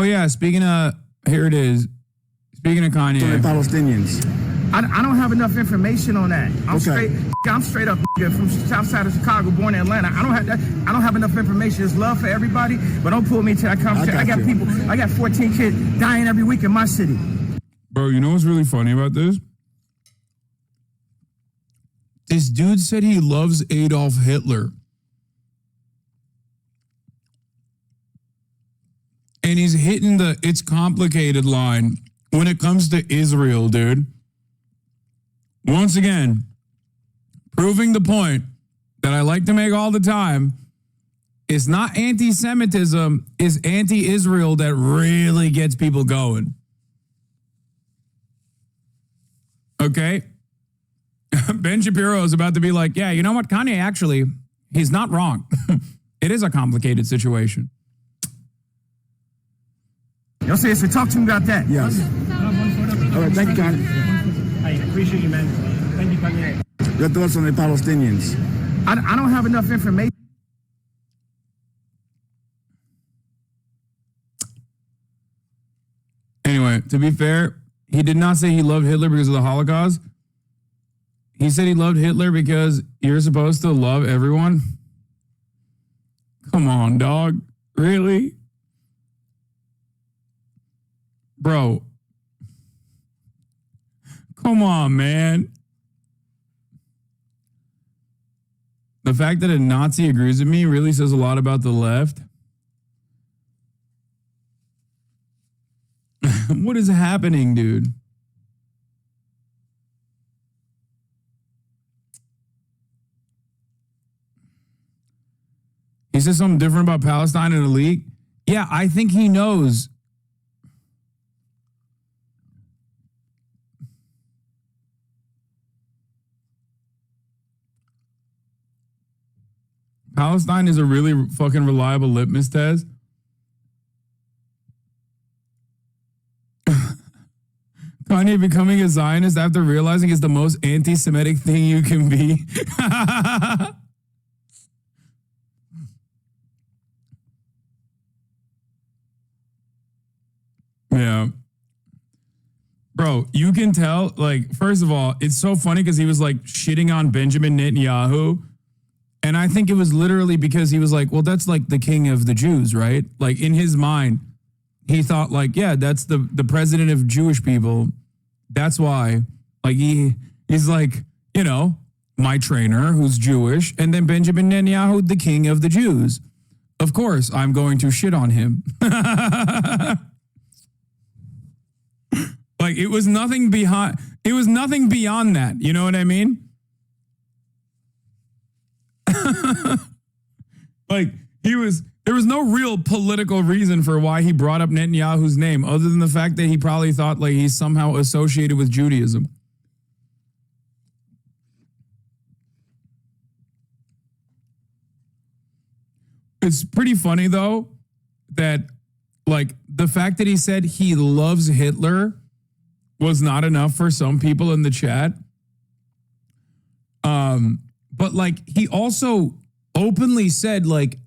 yeah, here it is. Speaking of Kanye. To the Palestinians. I don't have enough information on that. I'm straight up from south side of Chicago, born in Atlanta. I don't have enough information. There's love for everybody, but don't pull me to that conversation. I got 14 kids dying every week in my city. Bro, you know what's really funny about this? This dude said he loves Adolf Hitler. And he's hitting the "it's complicated" line when it comes to Israel, dude. Once again, proving the point that I like to make all the time, it's not anti-Semitism, it's anti-Israel that really gets people going. Okay? Ben Shapiro is about to be like, yeah, you know what, Kanye, actually, he's not wrong. It is a complicated situation. Y'all say, so talk to me about that. Yes. All right, thank you, Kanye. I appreciate you, man. Thank you, Kanye. Your thoughts on the Palestinians? I don't have enough information. Anyway, to be fair, he did not say he loved Hitler because of the Holocaust. He said he loved Hitler because you're supposed to love everyone. Come on, dog. Really? Bro. Come on, man. The fact that a Nazi agrees with me really says a lot about the left. What is happening, dude? He says something different about Palestine in a leak. Yeah, I think he knows. Palestine is a really fucking reliable litmus test. Kanye becoming a Zionist after realizing it's the most anti-Semitic thing you can be. Yeah. Bro, you can tell, like, first of all, it's so funny because he was like shitting on Benjamin Netanyahu. And I think it was literally because he was like, well, that's like the king of the Jews, right? Like in his mind, he thought like, yeah, that's the president of Jewish people. That's why, like he's like, you know, my trainer who's Jewish, and then Benjamin Netanyahu, the king of the Jews. Of course, I'm going to shit on him. Like it was nothing beyond that. You know what I mean? Like there was no real political reason for why he brought up Netanyahu's name other than the fact that he probably thought like he's somehow associated with Judaism. It's pretty funny though that like the fact that he said he loves Hitler was not enough for some people in the chat. But like he also openly said like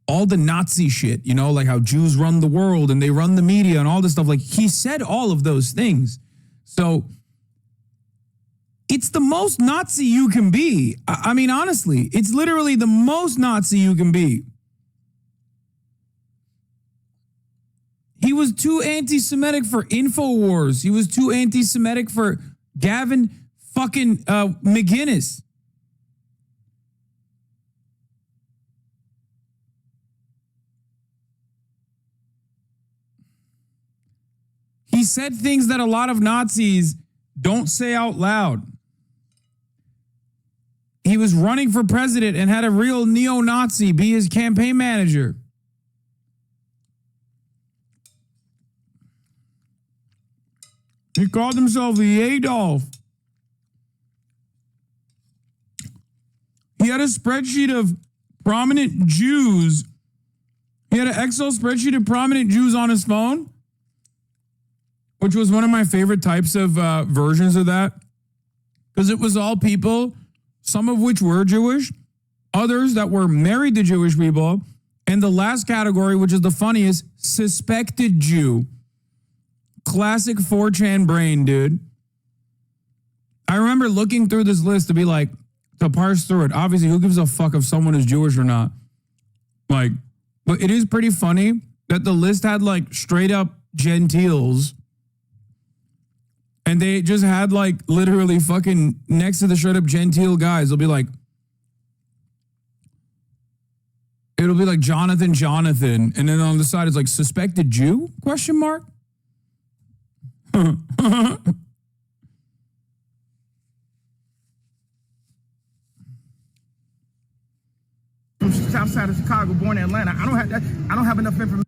all the Nazi shit, you know, like how Jews run the world and they run the media and all this stuff. Like he said all of those things. So it's the most Nazi you can be. I mean, honestly, it's literally the most Nazi you can be. He was too anti-Semitic for InfoWars. He was too anti-Semitic for Gavin fucking McGinnis. He said things that a lot of Nazis don't say out loud. He was running for president and had a real neo-Nazi be his campaign manager. He called himself the Adolf. He had a spreadsheet of prominent Jews. He had an Excel spreadsheet of prominent Jews on his phone, which was one of my favorite types of versions of that, because it was all people, some of which were Jewish, others that were married to Jewish people, And the last category, which is the funniest, suspected Jew. Classic 4chan brain, dude. I remember looking through this list to be like, to parse through it. Obviously, who gives a fuck if someone is Jewish or not? Like, but it is pretty funny that the list had like straight up Gentiles. And they just had like literally fucking next to the straight up Gentile guys, it'll be like Jonathan. And then on the side it's like suspected Jew? Question mark? From south side of Chicago, born in Atlanta. I don't have enough information.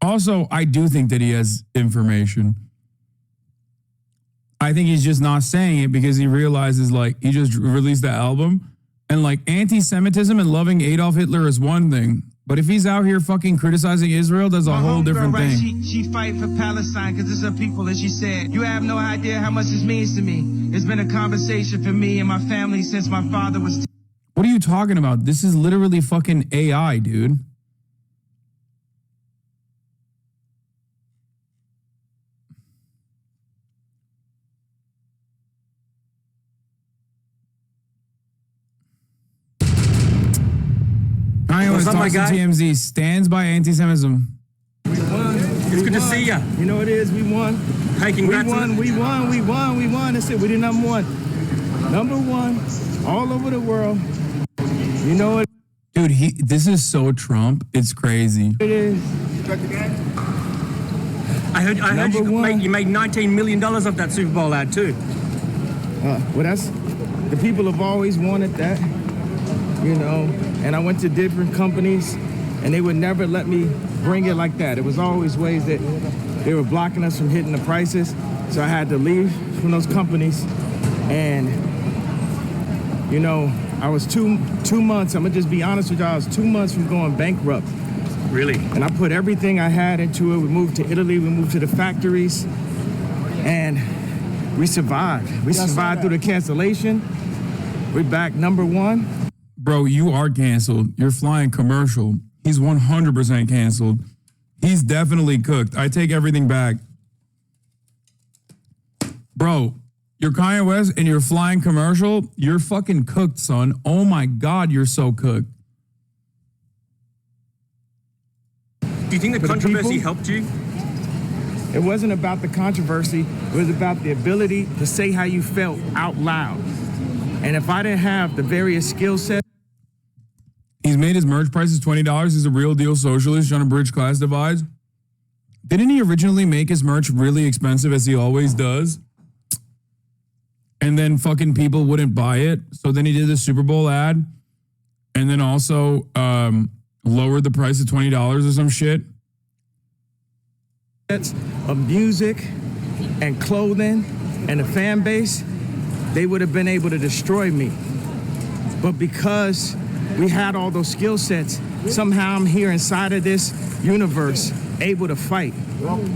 Also, I do think that he has information. I think he's just not saying it because he realizes like he just released the album and like anti-Semitism and loving Adolf Hitler is one thing. But if he's out here fucking criticizing Israel, that's a whole different thing. She fight for Palestine because it's her people, and she said, you have no idea how much this means to me. It's been a conversation for me and my family since my father was... What are you talking about? This is literally fucking AI, dude. I always talk to TMZ, stands by anti-Semitism. We won. It's good to see ya. You know what it is? We won. Hey, congrats. We won. That's it. We did number one. Number one all over the world. You know what? Dude, this is so Trump. It's crazy. It is. I heard you made $19 million off that Super Bowl ad too. Well, that's the people have always wanted that, you know. And I went to different companies, and they would never let me bring it like that. It was always ways that they were blocking us from hitting the prices. So I had to leave from those companies, and you know, I was two months. I'm gonna just be honest with y'all. I was 2 months from going bankrupt. Really? And I put everything I had into it. We moved to Italy. We moved to the factories, and we survived. We survived through the cancellation. We're back number one. Bro, you are canceled. You're flying commercial. He's 100% canceled. He's definitely cooked. I take everything back. Bro, you're Kanye West and you're flying commercial. You're fucking cooked, son. Oh my God, you're so cooked. Do you think the controversy helped you? It wasn't about the controversy. It was about the ability to say how you felt out loud. And if I didn't have the various skill sets, He's made his merch prices $20. He's a real deal socialist trying to bridge class divides. Didn't he originally make his merch really expensive as he always does? And then fucking people wouldn't buy it. So then he did the Super Bowl ad and then also lowered the price to $20 or some shit. of music and clothing and the fan base, they would have been able to destroy me. But because we had all those skill sets, somehow I'm here inside of this universe, able to fight.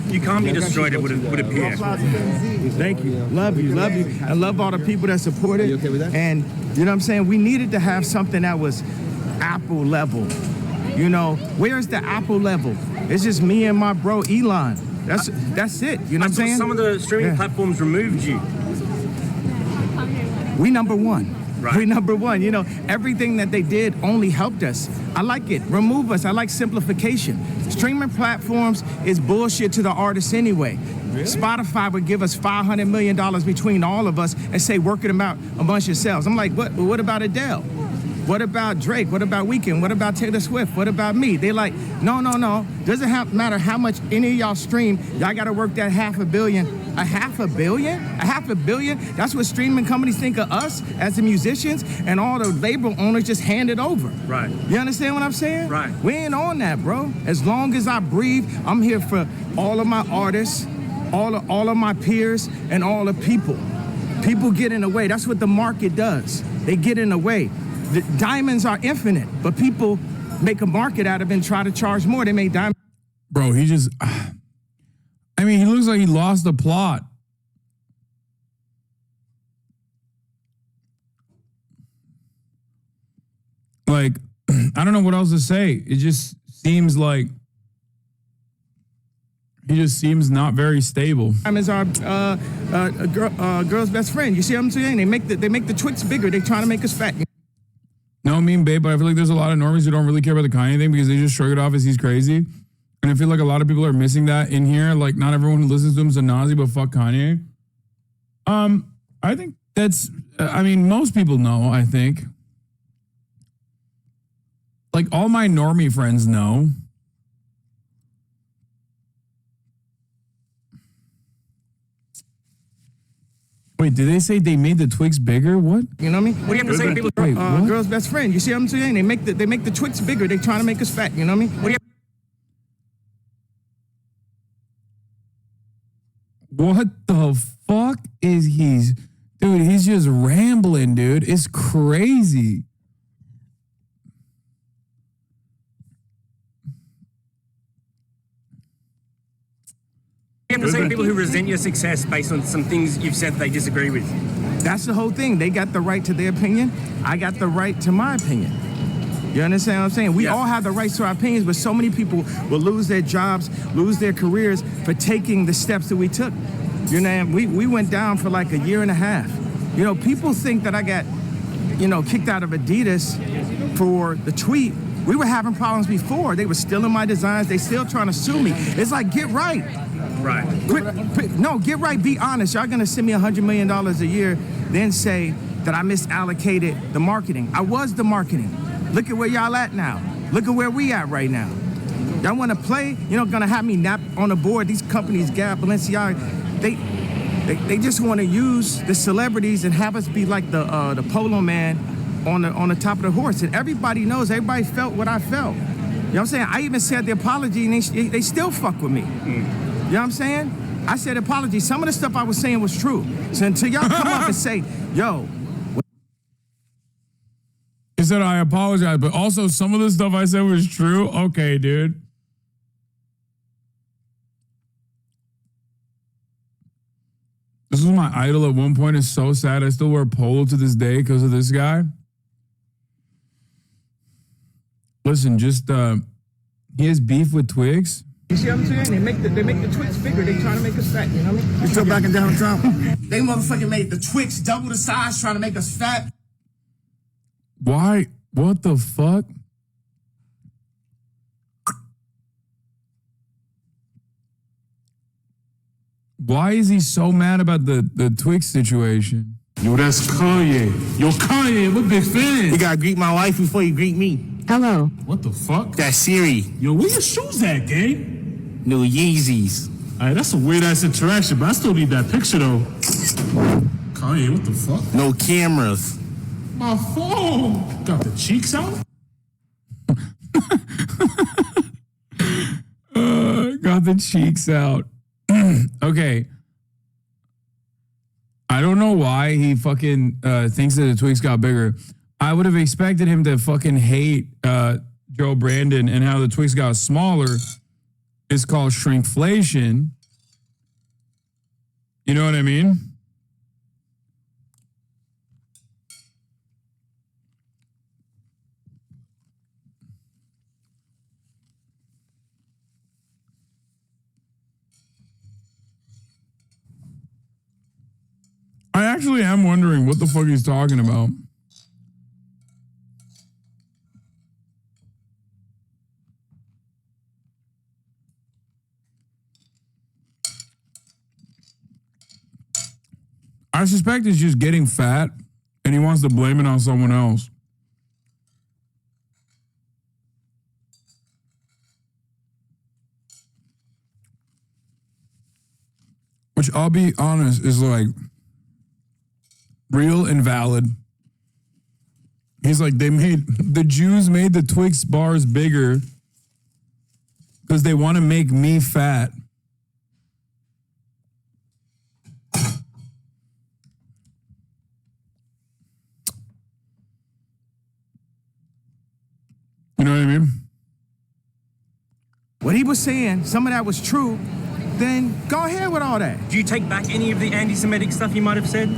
You can't be destroyed, it would appear. Thank you. Love you. Love you. I love all the people that support it. You okay with that? And you know what I'm saying? We needed to have something that was Apple level. You know, where's the Apple level? It's just me and my bro Elon. That's it. You know what I'm saying? Some of the streaming platforms removed you. We number one. Right. We number one. You know, everything that they did only helped us. I like it. Remove us. I like simplification. Streaming platforms is bullshit to the artists anyway. Really? Spotify would give us $500 million between all of us and say, work it out amongst yourselves. I'm like, what about Adele? What about Drake? What about Weeknd? What about Taylor Swift? What about me? They like, no. Doesn't matter how much any of y'all stream. Y'all got to work that $500 million. A $500 million? A $500 million? That's what streaming companies think of us as the musicians, and all the label owners just hand it over. Right. You understand what I'm saying? Right. We ain't on that, bro. As long as I breathe, I'm here for all of my artists, all of my peers, and all the people. People get in the way. That's what the market does. They get in the way. The diamonds are infinite, but people make a market out of it and try to charge more. They make diamonds. Bro, he just, I mean, he looks like he lost the plot. Like, I don't know what else to say. It just seems like he just seems not very stable. Is our girl's best friend. You see what I'm saying? They make the Twix bigger. They're trying to make us fat. No, I mean, babe, but I feel like there's a lot of normies who don't really care about the Kanye thing because they just shrug it off as he's crazy. And I feel like a lot of people are missing that in here. Like, not everyone who listens to him is a Nazi, but fuck Kanye. I think that's, I mean, most people know, I think. Like, all my normie friends know. Wait, did they say they made the Twix bigger? What? You know what I mean? What do you have to say to people? Wait, what? Girl's best friend. You see what I'm saying? They make the Twix bigger. They're trying to make us fat. You know what I mean? What do you What the fuck is he? Dude, he's just rambling, dude. It's crazy. have to say to people who resent your success based on some things you've said they disagree with? That's the whole thing. They got the right to their opinion. I got the right to my opinion. You understand what I'm saying? We all have the rights to our opinions, but so many people will lose their jobs, lose their careers for taking the steps that we took. You know, we went down for like a year and a half. You know, people think that I got, kicked out of Adidas for the tweet. We were having problems before. They were stealing my designs. They still trying to sue me. It's like, get right. Right. Get right. Be honest. Y'all gonna send me $100 million a year, then say that I misallocated the marketing. I was the marketing. Look at where y'all at now. Look at where we at right now. Y'all want to play? Gonna have me nap on the board. These companies, Gap, Balenciaga, they just want to use the celebrities and have us be like the polo man on the top of the horse. And everybody knows. Everybody felt what I felt. You know what I'm saying? I even said the apology, and they still fuck with me. You know what I'm saying? I said apology. Some of the stuff I was saying was true. So until y'all come up and say, yo. He said, I apologize, but also some of the stuff I said was true. Okay, dude. This was my idol at one point. It's so sad. I still wear polo to this day because of this guy. Listen, just he has beef with Twix. You see what I'm saying? They make the Twix bigger. They trying to make us fat. You know what I mean? You still backing down Trump? They motherfucking made the Twix double the size, trying to make us fat. Why? What the fuck? Why is he so mad about the Twix situation? Yo, that's Kanye. Yo, Kanye, I'm a big fan. You gotta greet my wife before you greet me. Hello. What the fuck? That's Siri. Yo, where your shoes at, gang? New Yeezys. Alright, that's a weird ass interaction, but I still need that picture though. Kanye, what the fuck? No cameras. My phone. Got the cheeks out? Got the cheeks out. Okay. I don't know why he fucking thinks that the Twix got bigger. I would have expected him to fucking hate Joe Brandon and how the Twix got smaller. It's called shrinkflation. You know what I mean? I actually am wondering what the fuck he's talking about. I suspect he's just getting fat and he wants to blame it on someone else. Which, I'll be honest, is like real and valid. He's like, the Jews made the Twix bars bigger because they want to make me fat. You know what I mean? What he was saying, some of that was true, then go ahead with all that. Do you take back any of the anti-Semitic stuff you might have said?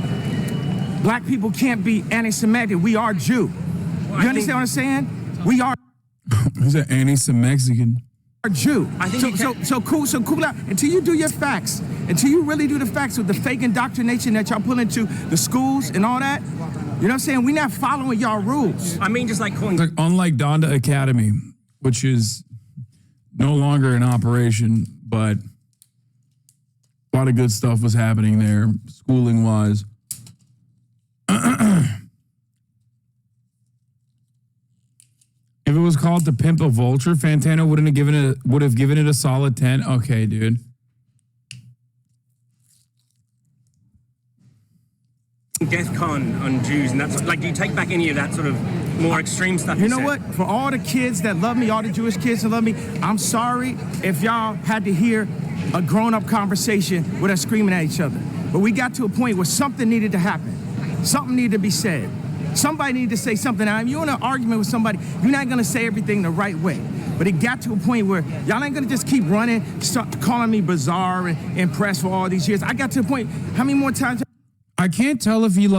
Black people can't be anti-Semitic. We are Jew. You understand what I'm saying? We are. Who's an anti-Mexican? Jew. I think So cool out until you do your facts, until you really do the facts with the fake indoctrination that y'all pull into the schools and all that. You know what I'm saying? We not following y'all rules. I mean, just like calling. Like, unlike Donda Academy, which is no longer in operation, but a lot of good stuff was happening there, schooling wise. If it was called To Pimp a Vulture, Fantano would have given it a solid 10. Okay, dude. Death con on Jews, and that's like, do you take back any of that sort of more extreme stuff? You know said? what? For all the kids that love me, all the Jewish kids that love me, I'm sorry if y'all had to hear a grown-up conversation with us screaming at each other. But we got to a point where something needed to happen. Something needed to be said. Somebody needed to say something. Now, if you're in an argument with somebody, you're not going to say everything the right way. But it got to a point where y'all ain't going to just keep running, start calling me bizarre and impressed for all these years. I got to a point, how many more times? I can't tell if he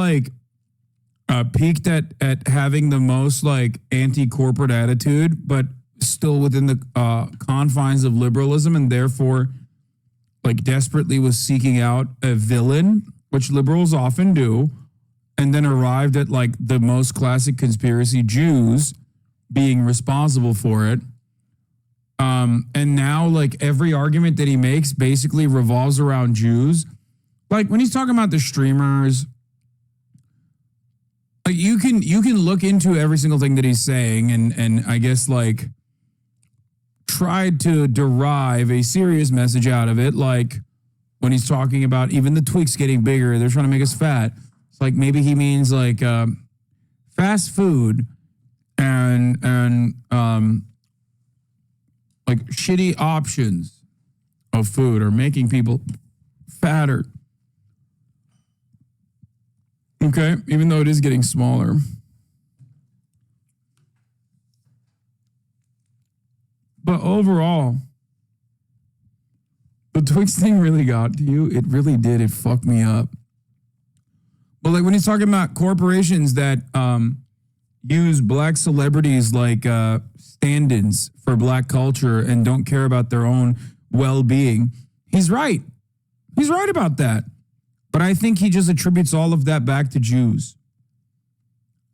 peaked at having the most like anti-corporate attitude, but still within the confines of liberalism, and therefore like desperately was seeking out a villain, which liberals often do, and then arrived at like the most classic conspiracy, Jews being responsible for it. And now like every argument that he makes basically revolves around Jews. Like when he's talking about the streamers, like you can look into every single thing that he's saying and I guess like tried to derive a serious message out of it. Like when he's talking about even the tweaks getting bigger, they're trying to make us fat. It's like maybe he means like fast food and like shitty options of food are making people fatter. Okay, even though it is getting smaller. But overall, the Twix thing really got to you. It really did. It fucked me up. But like when he's talking about corporations that use black celebrities like stand-ins for black culture and don't care about their own well-being, he's right. He's right about that. But I think he just attributes all of that back to Jews.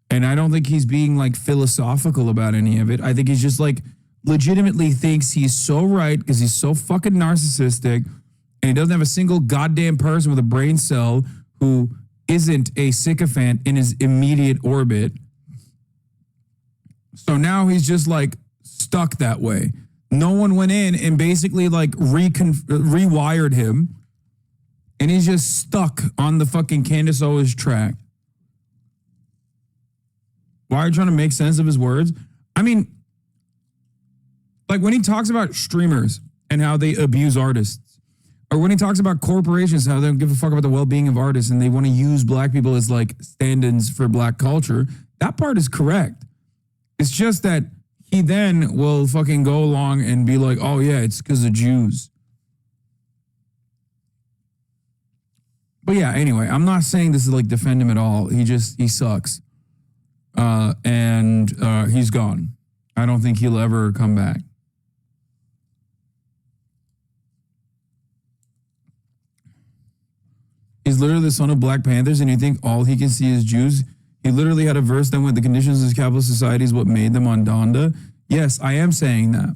And I don't think he's being like philosophical about any of it. I think he's just like legitimately thinks he's so right because he's so fucking narcissistic and he doesn't have a single goddamn person with a brain cell who isn't a sycophant in his immediate orbit. So now he's just like stuck that way. No one went in and basically like rewired him. And he's just stuck on the fucking Candace Owens track. Why are you trying to make sense of his words? I mean, like when he talks about streamers and how they abuse artists, or when he talks about corporations, how they don't give a fuck about the well-being of artists and they want to use black people as like stand-ins for black culture, that part is correct. It's just that he then will fucking go along and be like, oh yeah, it's because of Jews. But yeah, anyway, I'm not saying this is like defend him at all. He sucks. And he's gone. I don't think he'll ever come back. He's literally the son of Black Panthers, and you think all he can see is Jews? He literally had a verse that went, the conditions of this capitalist society is what made them on Donda. Yes, I am saying that.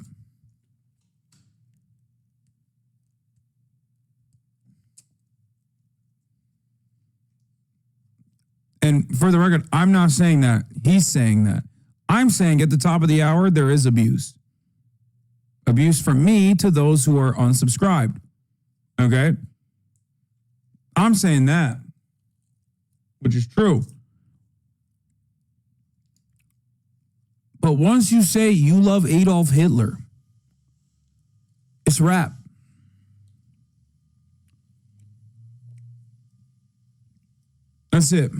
And for the record, I'm not saying that. He's saying that. I'm saying at the top of the hour, there is abuse. Abuse from me to those who are unsubscribed. Okay? I'm saying that, which is true. But once you say you love Adolf Hitler, it's a wrap. That's it.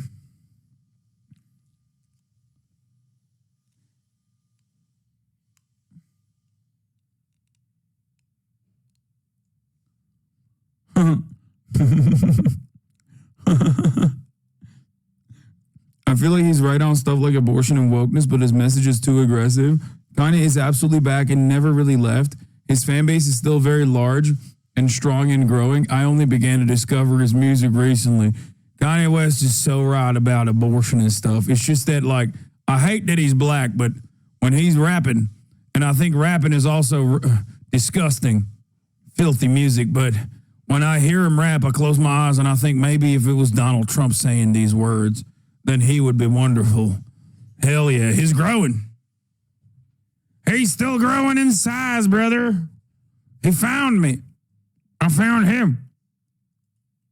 I feel like he's right on stuff like abortion and wokeness, but his message is too aggressive. Kanye is absolutely back and never really left. His fan base is still very large and strong and growing. I only began to discover his music recently. Kanye West is so right about abortion and stuff. It's just that, like, I hate that he's black, but when he's rapping, and I think rapping is also disgusting, filthy music, but when I hear him rap, I close my eyes and I think maybe if it was Donald Trump saying these words, then he would be wonderful. Hell yeah, he's growing. He's still growing in size, brother. He found me. I found him.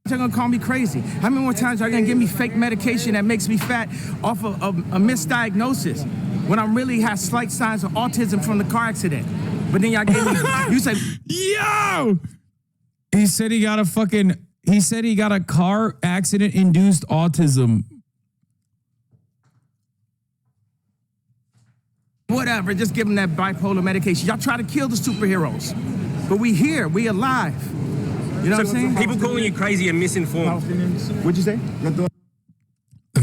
They're gonna call me crazy. How many more times are they gonna give me fake medication that makes me fat off of a misdiagnosis when I really have slight signs of autism from the car accident? But then y'all gave me, you said, yo! He said he got a car accident induced autism. whatever, just give them that bipolar medication. Y'all try to kill the superheroes. But we here, we alive. You know what I'm saying? People calling you crazy and misinformed. What'd you say?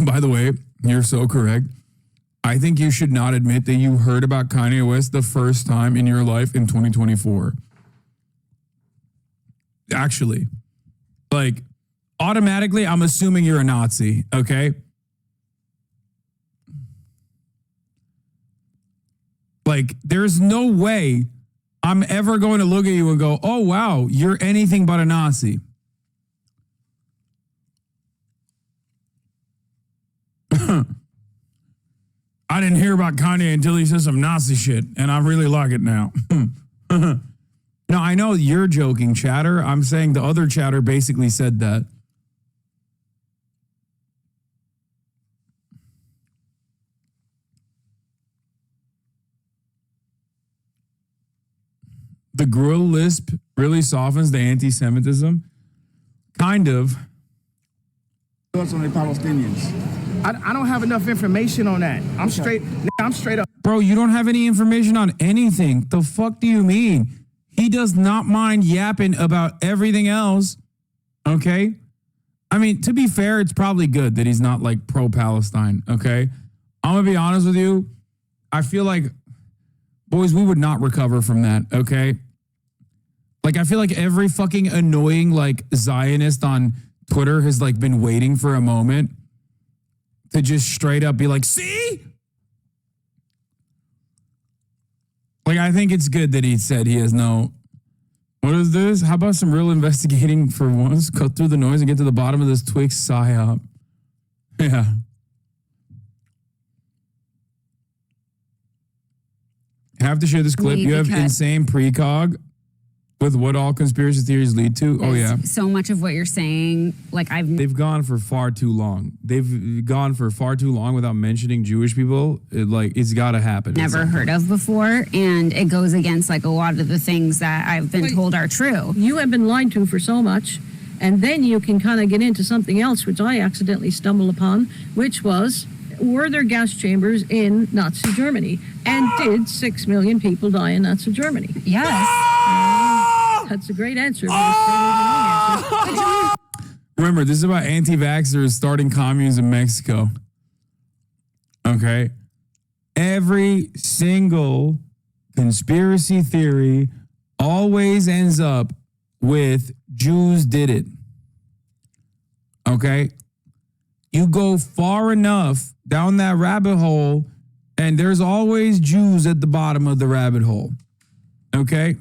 By the way, you're so correct. I think you should not admit that you heard about Kanye West the first time in your life in 2024. Actually, like, automatically, I'm assuming you're a Nazi, okay? Like, there's no way I'm ever going to look at you and go, oh, wow, you're anything but a Nazi. I didn't hear about Kanye until he said some Nazi shit, and I really like it now. No, I know you're joking, chatter. I'm saying the other chatter basically said that. The grill lisp really softens the anti-Semitism. Kind of. Thoughts on the Palestinians? I don't have enough information on that. I'm straight up. Bro, you don't have any information on anything. The fuck do you mean? He does not mind yapping about everything else. Okay? I mean, to be fair, it's probably good that he's not like pro-Palestine. Okay? I'm going to be honest with you. I feel like, boys, we would not recover from that. Okay? Like, I feel like every fucking annoying, like, Zionist on Twitter has, like, been waiting for a moment to just straight up be like, see? Like, I think it's good that he said he has no... What is this? How about some real investigating for once? Cut through the noise and get to the bottom of this Twix psyop. Yeah. Have to share this clip. You have insane precog with what all conspiracy theories lead to. Oh, yeah. So much of what you're saying, like They've gone for far too long. They've gone for far too long without mentioning Jewish people. It's got to happen. Never heard of before. And it goes against like a lot of the things that I've been told are true. You have been lied to for so much. And then you can kind of get into something else, which I accidentally stumbled upon, which was, were there gas chambers in Nazi Germany? And did 6 million people die in Nazi Germany? Yes. That's a great answer. But it's probably the wrong answer. Remember, this is about anti-vaxxers starting communes in Mexico. Okay? Every single conspiracy theory always ends up with Jews did it. Okay? You go far enough down that rabbit hole, and there's always Jews at the bottom of the rabbit hole. Okay?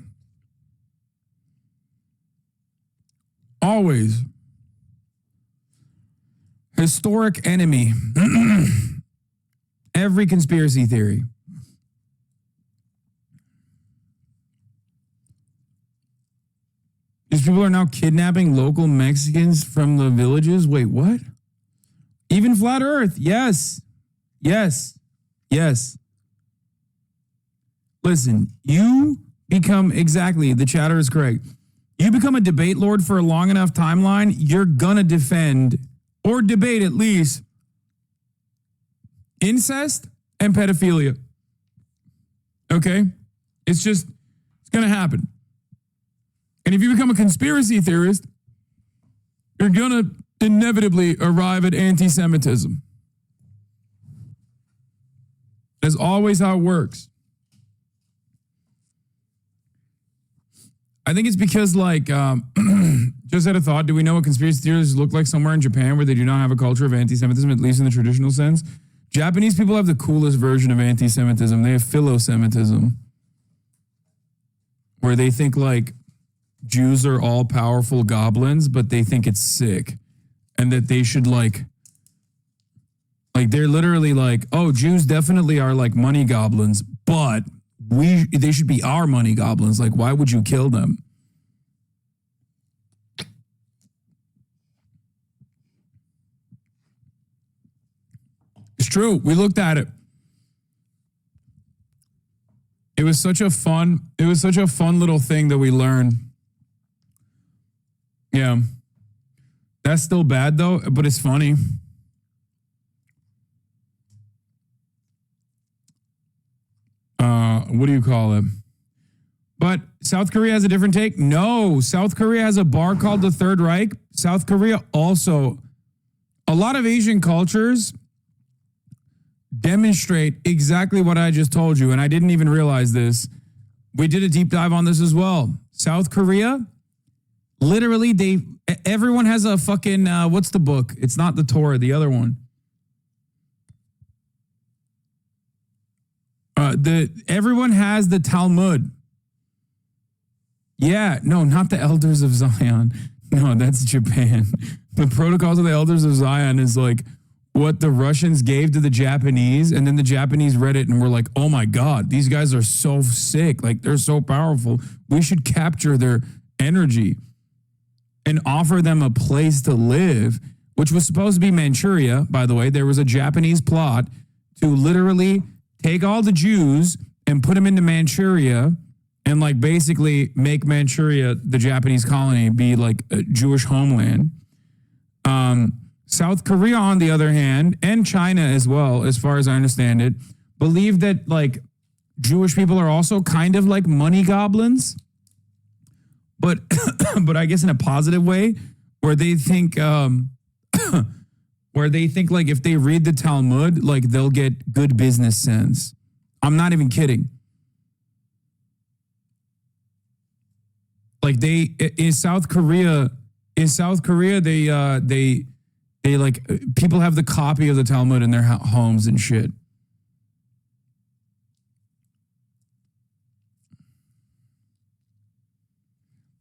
Always. Historic enemy. Every conspiracy theory. These people are now kidnapping local Mexicans from the villages. Wait, what? Even flat earth. Yes. Yes. Yes. Listen, you become exactly, the chatter is correct. You become a debate lord for a long enough timeline, you're gonna defend, or debate at least, incest and pedophilia. Okay? It's gonna happen. And if you become a conspiracy theorist, you're gonna inevitably arrive at anti-Semitism. That's always how it works. I think it's because, like, just had a thought. Do we know what conspiracy theories look like somewhere in Japan where they do not have a culture of anti-Semitism, at least in the traditional sense? Japanese people have the coolest version of anti-Semitism. They have philo-Semitism, where they think, like, Jews are all powerful goblins, but they think it's sick. And that they should, like they're literally like, oh, Jews definitely are like money goblins, but they should be our money goblins. Like, why would you kill them? It's true. We looked at it. It was such a fun little thing that we learned. Yeah. That's still bad though, but it's funny. What do you call it? But South Korea has a different take. No, South Korea has a bar called the Third Reich. South Korea also, a lot of Asian cultures demonstrate exactly what I just told you, and I didn't even realize this. We did a deep dive on this as well. South Korea, literally, everyone has a fucking, what's the book? It's not the Torah, the other one. Everyone has the Talmud. Yeah, no, not the Elders of Zion. No, that's Japan. The Protocols of the Elders of Zion is like what the Russians gave to the Japanese, and then the Japanese read it and were like, oh my God, these guys are so sick. Like, they're so powerful. We should capture their energy and offer them a place to live, which was supposed to be Manchuria, by the way. There was a Japanese plot to literally take all the Jews and put them into Manchuria and like basically make Manchuria, the Japanese colony, be like a Jewish homeland. South Korea, on the other hand, and China as well, as far as I understand it, believe that like Jewish people are also kind of like money goblins, but but I guess in a positive way, where they think like if they read the Talmud, like they'll get good business sense. I'm not even kidding. Like in South Korea, they like people have the copy of the Talmud in their homes and shit.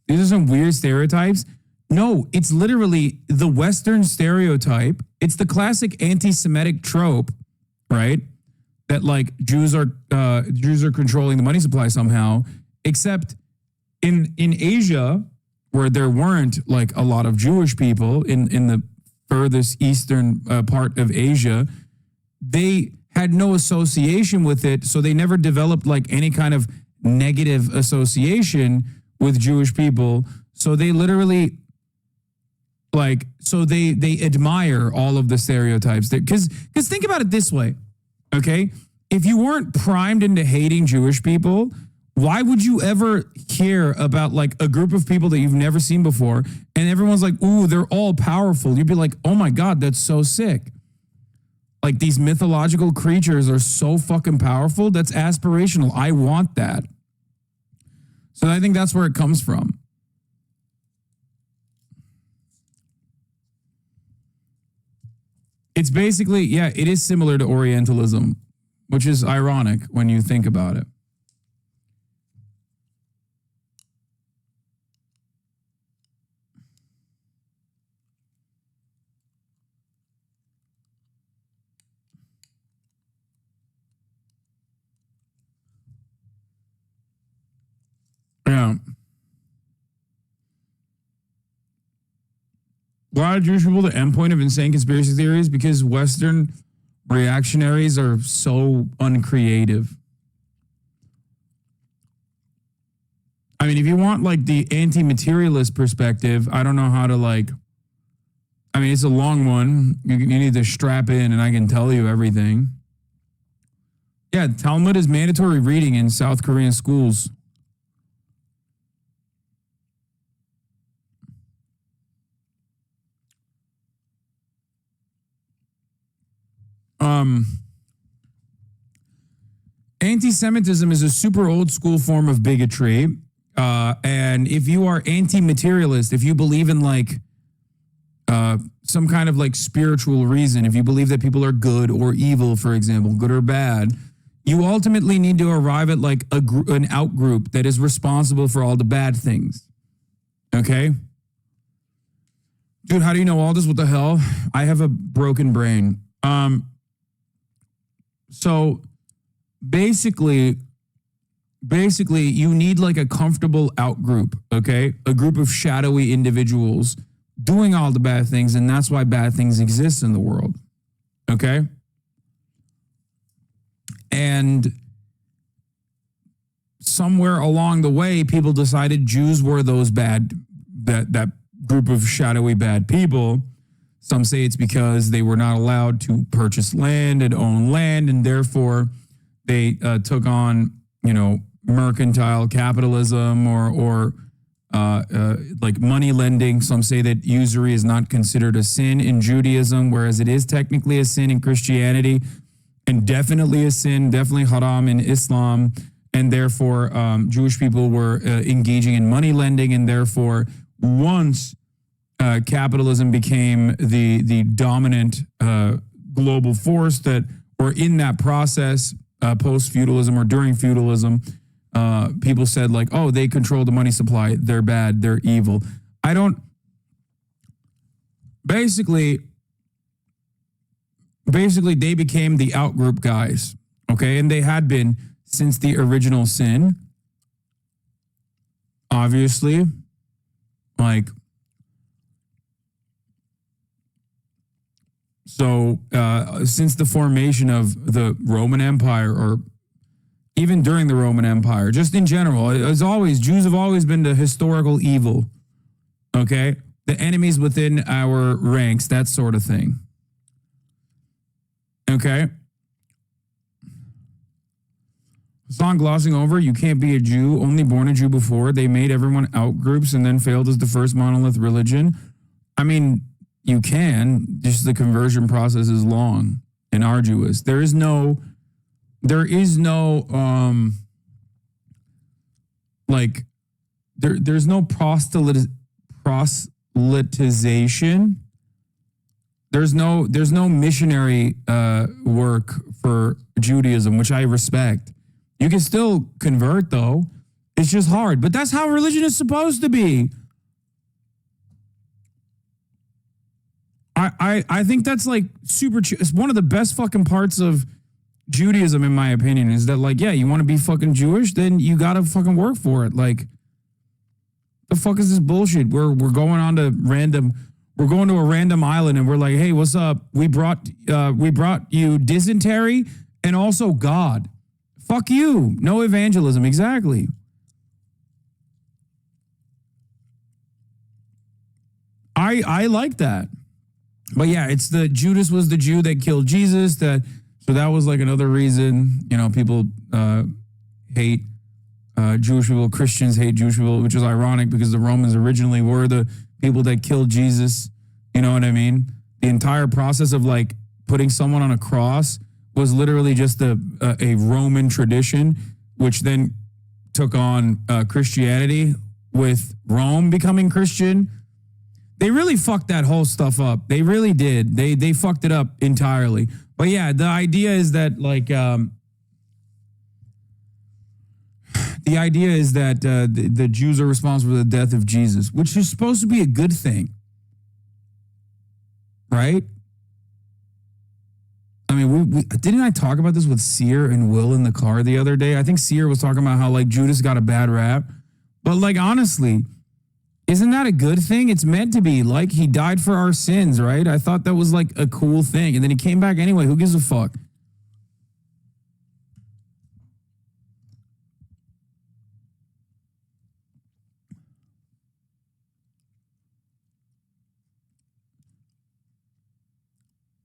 These are some weird stereotypes. No, it's literally the Western stereotype. It's the classic anti-Semitic trope, right? That like Jews are controlling the money supply somehow. Except in Asia, where there weren't like a lot of Jewish people in the furthest eastern part of Asia, they had no association with it, so they never developed like any kind of negative association with Jewish people. So they literally they admire all of the stereotypes. Because think about it this way, okay? If you weren't primed into hating Jewish people, why would you ever hear about like a group of people that you've never seen before and everyone's like, ooh, they're all powerful? You'd be like, oh my God, that's so sick. Like these mythological creatures are so fucking powerful. That's aspirational. I want that. So I think that's where it comes from. It's basically, yeah, it is similar to Orientalism, which is ironic when you think about it. Yeah. Why are Jewish people the endpoint of insane conspiracy theories? Because Western reactionaries are so uncreative. I mean, if you want like the anti-materialist perspective, I don't know how to like, I mean, it's a long one. You need to strap in and I can tell you everything. Yeah, Talmud is mandatory reading in South Korean schools. Anti-Semitism is a super old school form of bigotry. And if you are anti-materialist, if you believe in like some kind of like spiritual reason, if you believe that people are good or evil, for example, good or bad, you ultimately need to arrive at like an out group that is responsible for all the bad things. Okay? Dude, how do you know all this? What the hell? I have a broken brain. So basically you need like a comfortable out group, okay? A group of shadowy individuals doing all the bad things, and that's why bad things exist in the world. Okay? And somewhere along the way, people decided Jews were those bad, that group of shadowy bad people. Some say it's because they were not allowed to purchase land and own land, and therefore they took on, mercantile capitalism or like money lending. Some say that usury is not considered a sin in Judaism, whereas it is technically a sin in Christianity, and definitely a sin, definitely haram in Islam. And therefore, Jewish people were engaging in money lending, and therefore, once capitalism became the dominant global force or in that process, post-feudalism or during feudalism, people said like, oh, they control the money supply. They're bad. They're evil. Basically, they became the outgroup guys. Okay. And they had been since the original sin. Obviously, like, so since the formation of the Roman Empire, or even during the Roman Empire, just in general, as always, Jews have always been the historical evil, okay? The enemies within our ranks, that sort of thing, okay? It's not glossing over, you can't be a Jew, only born a Jew before. They made everyone out groups and then failed as the first monolith religion. I mean, you can, just the conversion process is long and arduous. There's no proselytization. There's no missionary work for Judaism, which I respect. You can still convert though. It's just hard, but that's how religion is supposed to be. I think that's like it's one of the best fucking parts of Judaism, in my opinion, is that like, yeah, you want to be fucking Jewish, then you got to fucking work for it. Like, the fuck is this bullshit? We're going on to we're going to a random island and we're like, hey, what's up? We brought you dysentery and also God. Fuck you. No evangelism. Exactly. I like that. But yeah, it's Judas was the Jew that killed Jesus. So that was like another reason, people hate Jewish people. Christians hate Jewish people, which is ironic because the Romans originally were the people that killed Jesus. You know what I mean? The entire process of like putting someone on a cross was literally just a Roman tradition, which then took on Christianity with Rome becoming Christian. They really fucked that whole stuff up. They really did. They fucked it up entirely. But yeah, the idea is that the Jews are responsible for the death of Jesus, which is supposed to be a good thing, right? I mean, we didn't I talk about this with Seer and Will in the car the other day? I think Seer was talking about how like Judas got a bad rap, but like honestly, isn't that a good thing? It's meant to be. Like, he died for our sins, right? I thought that was like a cool thing. And then he came back anyway. Who gives a fuck?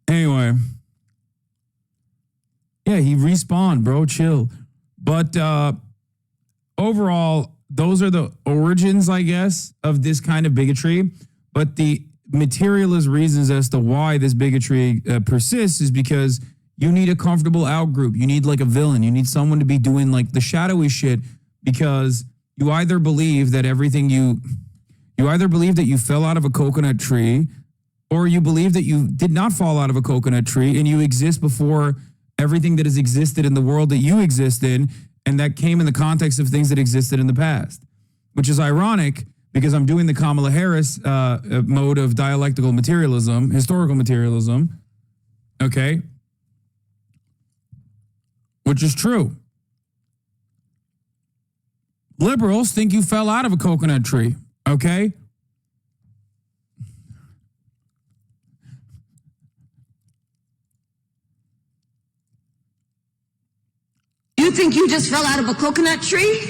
Anyway. Yeah, he respawned, bro. Chill. But overall, those are the origins, I guess, of this kind of bigotry. But the materialist reasons as to why this bigotry persists is because you need a comfortable out group. You need like a villain. You need someone to be doing like the shadowy shit because you either believe that you either believe that you fell out of a coconut tree, or you believe that you did not fall out of a coconut tree and you exist before everything that has existed in the world that you exist in, and that came in the context of things that existed in the past, which is ironic because I'm doing the Kamala Harris mode of dialectical materialism, historical materialism, okay, which is true. Liberals think you fell out of a coconut tree, okay? You think you just fell out of a coconut tree?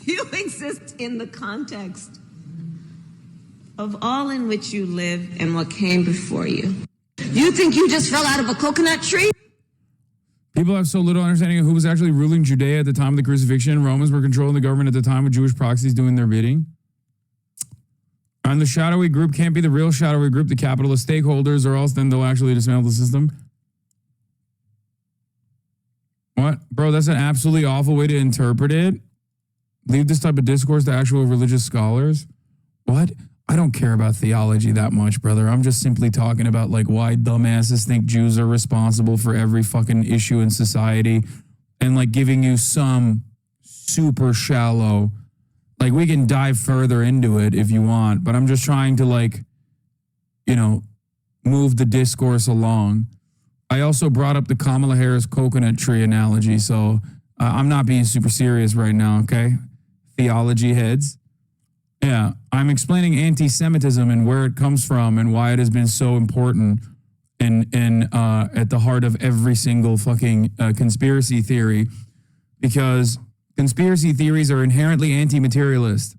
You exist in the context of all in which you live and what came before you. You think you just fell out of a coconut tree? People have so little understanding of who was actually ruling Judea at the time of the crucifixion. Romans were controlling the government at the time with Jewish proxies doing their bidding. And the shadowy group can't be the real shadowy group, the capitalist stakeholders, or else then they'll actually dismantle the system. What? Bro, that's an absolutely awful way to interpret it. Leave this type of discourse to actual religious scholars. What? I don't care about theology that much, brother. I'm just simply talking about like why dumbasses think Jews are responsible for every fucking issue in society, and like giving you some super shallow, like we can dive further into it if you want, but I'm just trying to like, you know, move the discourse along. I also brought up the Kamala Harris coconut tree analogy, so I'm not being super serious right now, okay? Theology heads. Yeah, I'm explaining anti-Semitism and where it comes from and why it has been so important in at the heart of every single fucking conspiracy theory, because conspiracy theories are inherently anti-materialist,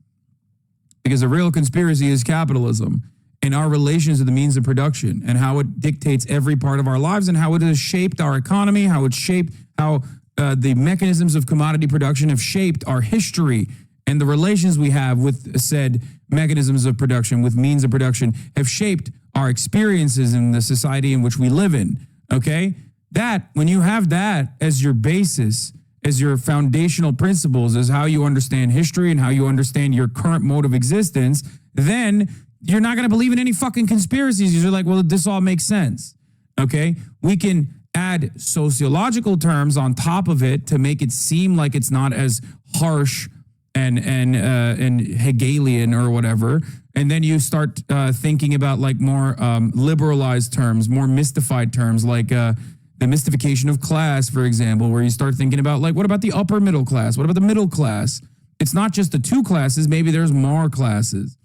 because a real conspiracy is capitalism and our relations to the means of production and how it dictates every part of our lives and how it has shaped our economy, how the mechanisms of commodity production have shaped our history, and the relations we have with said mechanisms of production, with means of production, have shaped our experiences in the society in which we live in, okay? That, when you have that as your basis, as your foundational principles, as how you understand history and how you understand your current mode of existence, then you're not going to believe in any fucking conspiracies. You're like, well, this all makes sense, okay? We can add sociological terms on top of it to make it seem like it's not as harsh and Hegelian or whatever, and then you start thinking about like more liberalized terms, more mystified terms, like the mystification of class, for example, where you start thinking about like, what about the upper middle class? What about the middle class? It's not just the two classes, maybe there's more classes.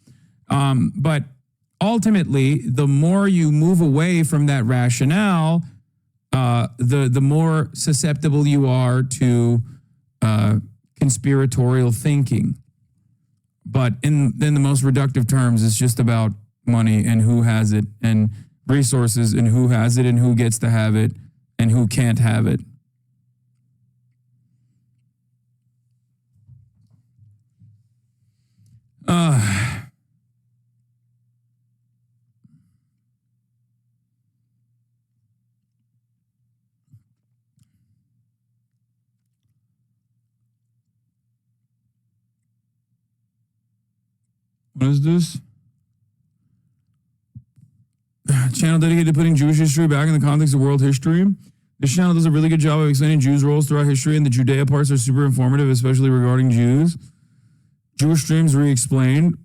But ultimately, the more you move away from that rationale, the more susceptible you are to conspiratorial thinking. But in the most reductive terms, it's just about money and who has it, and resources and who has it and who gets to have it and who can't have it. What is this? Channel dedicated to putting Jewish history back in the context of world history. This channel does a really good job of explaining Jews' roles throughout history, and the Judea parts are super informative, especially regarding Jews. Jewish streams re-explained.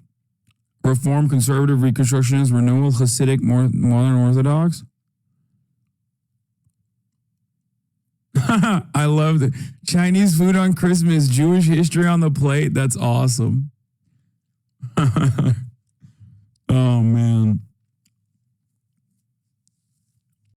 Reform, conservative, reconstructionist, renewal, Hasidic, modern Orthodox. I loved it. Chinese food on Christmas, Jewish history on the plate. That's awesome.